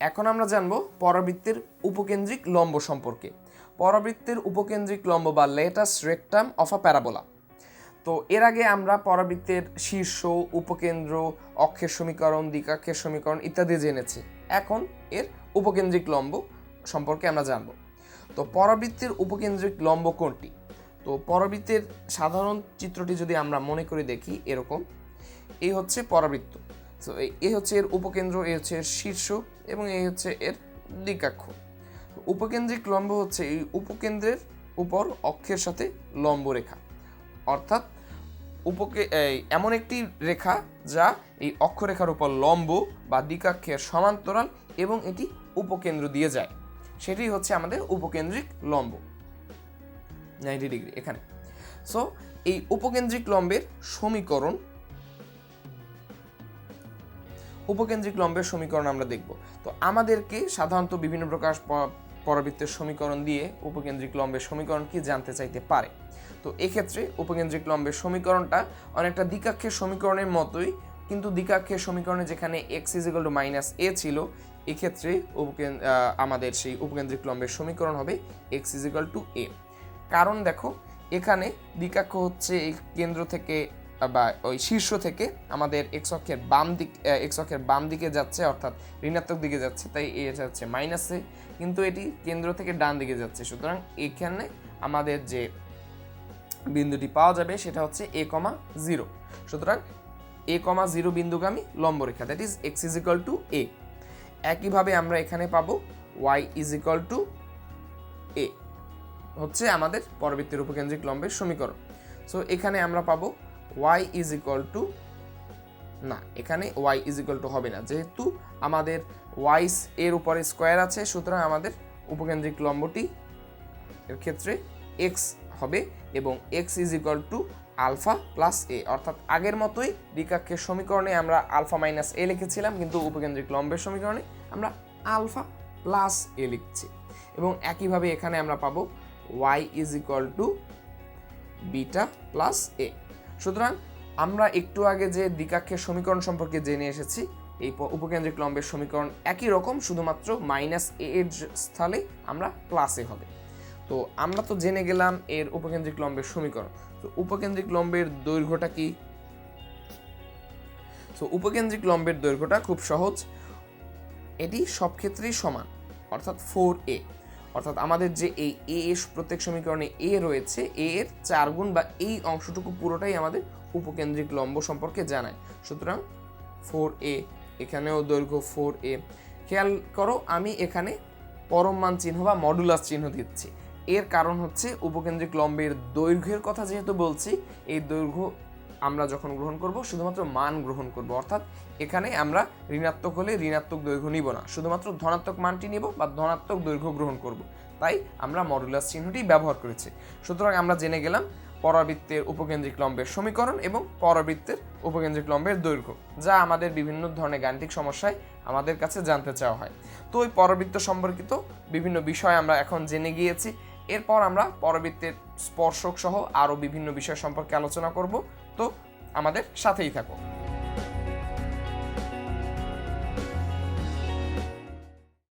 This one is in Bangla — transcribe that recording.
এখন আমরা জানবো পরাবৃত্তের উপকেন্দ্রিক লম্ব সম্পর্কে। পরাবৃত্তের উপকেন্দ্রিক লম্ব বা latus rectum of a parabola. তো এর আগে আমরা পরাবৃত্তের শীর্ষ, উপকেন্দ্র, অক্ষের সমীকরণ, দ্বিকাক্ষের সমীকরণ ইত্যাদি জেনেছি। এখন এর উপকেন্দ্রিক লম্ব সম্পর্কে আমরা জানব। তো পরাবৃত্তের উপকেন্দ্রিক লম্ব কোনটি? তো পরাবৃত্তের সাধারণ চিত্রটি যদি আমরা মনে করে দেখি, এরকম এই হচ্ছে পরাবৃত্ত। তো এই হচ্ছে এর উপকেন্দ্র, এই হচ্ছে এর শীর্ষ এবং এই হচ্ছে এর দ্বিকাক্ষ। উপকেন্দ্রিক লম্ব হচ্ছে এই উপকেন্দ্রের উপর অক্ষের সাথে লম্ব রেখা, অর্থাৎ এমন একটি রেখা যা এই অক্ষরেখার উপর লম্ব বা দ্বিকাক্ষের সমান্তরাল এবং এটি উপকেন্দ্র দিয়ে যায়, সেটি হচ্ছে আমাদের উপকেন্দ্রিক লম্ব 90 ডিগ্রি এখানে। সো এই উপকেন্দ্রিক লম্বের সমীকরণ, আমরা দেখব। তো আমাদেরকে সাধারণত বিভিন্ন প্রকার পরাবৃত্তের সমীকরণ দিয়ে উপকেন্দ্রিক লম্বের সমীকরণ কি জানতে চাইতে পারে। তো এক্ষেত্রে উপকেন্দ্রিক লম্বের সমীকরণটা অনেকটা দ্বিকাক্ষের সমীকরণের মতোই, কিন্তু দ্বিকাক্ষের সমীকরণে যেখানে x - a ছিল, এক্ষেত্রে আমাদের সেই উপকেন্দ্রিক লম্বের সমীকরণ হবে x a। কারণ দেখো, এখানে দ্বিকাক্ষ হচ্ছে এই কেন্দ্র থেকে বা ওই শীর্ষ থেকে আমাদের x অক্ষের বাম দিকে যাচ্ছে, অর্থাৎ ঋণাত্মক দিকে যাচ্ছে, তাই এটা হচ্ছে -a, কিন্তু এটি কেন্দ্র থেকে ডান দিকে যাচ্ছে। সুতরাং এখানে আমাদের যে বিন্দুটি পাওয়া যাবে সেটা হচ্ছে a,0। সুতরাং a,0 বিন্দুগামী লম্বরেখা, দ্যাট ইজ x a। একইভাবে আমরা এখানে পাবো y a, হচ্ছে আমাদের পরাবৃত্তের উপকেন্দ্রিক লম্বের সমীকরণ। সো এখানে আমরা পাবো y না, এখানে y হবে না, যেহেতু আমাদের y এর উপরে স্কোয়ার আছে, সুতরাং আমাদের উপকেন্দ্রিক লম্বটি এর ক্ষেত্রে x হবে এবং x আলফা প্লাস a, অর্থাৎ আগের মতোই দ্বিকাক্ষের সমীকরণে আমরা আলফা মাইনাস a লিখেছিলাম, কিন্তু উপকেন্দ্রিক লম্বের সমীকরণে আমরা আলফা প্লাস a লিখছি। এবং একইভাবে এখানে আমরা পাবো y বিটা প্লাস a। সুতরাং আমরা একটু আগে যে দ্বিকাক্ষের সমীকরণ সম্পর্কে জেনে এসেছি, এই উপকেন্দ্রিক লম্বের সমীকরণ একই রকম, শুধুমাত্র -a এর স্থলে আমরা প্লাসে হবে। তো আমরা তো জেনে গেলাম এর উপকেন্দ্রিক লম্বের সমীকরণ। তো উপকেন্দ্রিক লম্বের দৈর্ঘ্যটা কি? তো উপকেন্দ্রিক লম্বের দৈর্ঘ্যটা খুব সহজ, এটি সব ক্ষেত্রেই সমান, অর্থাৎ 4a। অর্থাৎ আমাদের যে এই a এর প্রত্যেক সমীকরণে a রয়েছে, a এর 4 গুণ বা এই অংশটুকু পুরোটাই আমাদের উপকেন্দ্রিক লম্ব সম্পর্কে জানায়। সুতরাং 4a, এখানেও দৈর্ঘ্য 4a। খেয়াল করো, আমি এখানে পরম মান চিহ্ন বা মডুলাস চিহ্ন দিচ্ছি। এর কারণ হচ্ছে উপকেন্দ্রিক লম্বের দৈর্ঘ্যের কথা যেহেতু বলছি, এই দৈর্ঘ্য আমরা যখন গ্রহণ করব শুধুমাত্র মান গ্রহণ করব, অর্থাৎ এখানে আমরা ঋণাত্মক হলে ঋণাত্মক দৈর্ঘ্য নিব না, শুধুমাত্র ধনাত্মক মানটি নিব বা ধনাত্মক দৈর্ঘ্য গ্রহণ করব, তাই আমরা মডুলাস চিহ্নটি ব্যবহার করেছি। সুতরাং আমরা জেনে গেলাম পরাবৃত্তের উপকেন্দ্রিক লম্বের সমীকরণ এবং পরাবৃত্তের উপকেন্দ্রিক লম্বের দৈর্ঘ্য, যা আমাদের বিভিন্ন ধরনের গাণিতিক সমস্যায় আমাদের কাছে জানতে চাওয়া হয়। তো ওই পরাবৃত্ত সম্পর্কিত বিভিন্ন বিষয় আমরা এখন জেনে গিয়েছি। এরপর আমরা পরাবৃত্তের স্পর্শক সহ আরও বিভিন্ন বিষয় সম্পর্কে আলোচনা করব। তো আমাদের সাথেই থাকো।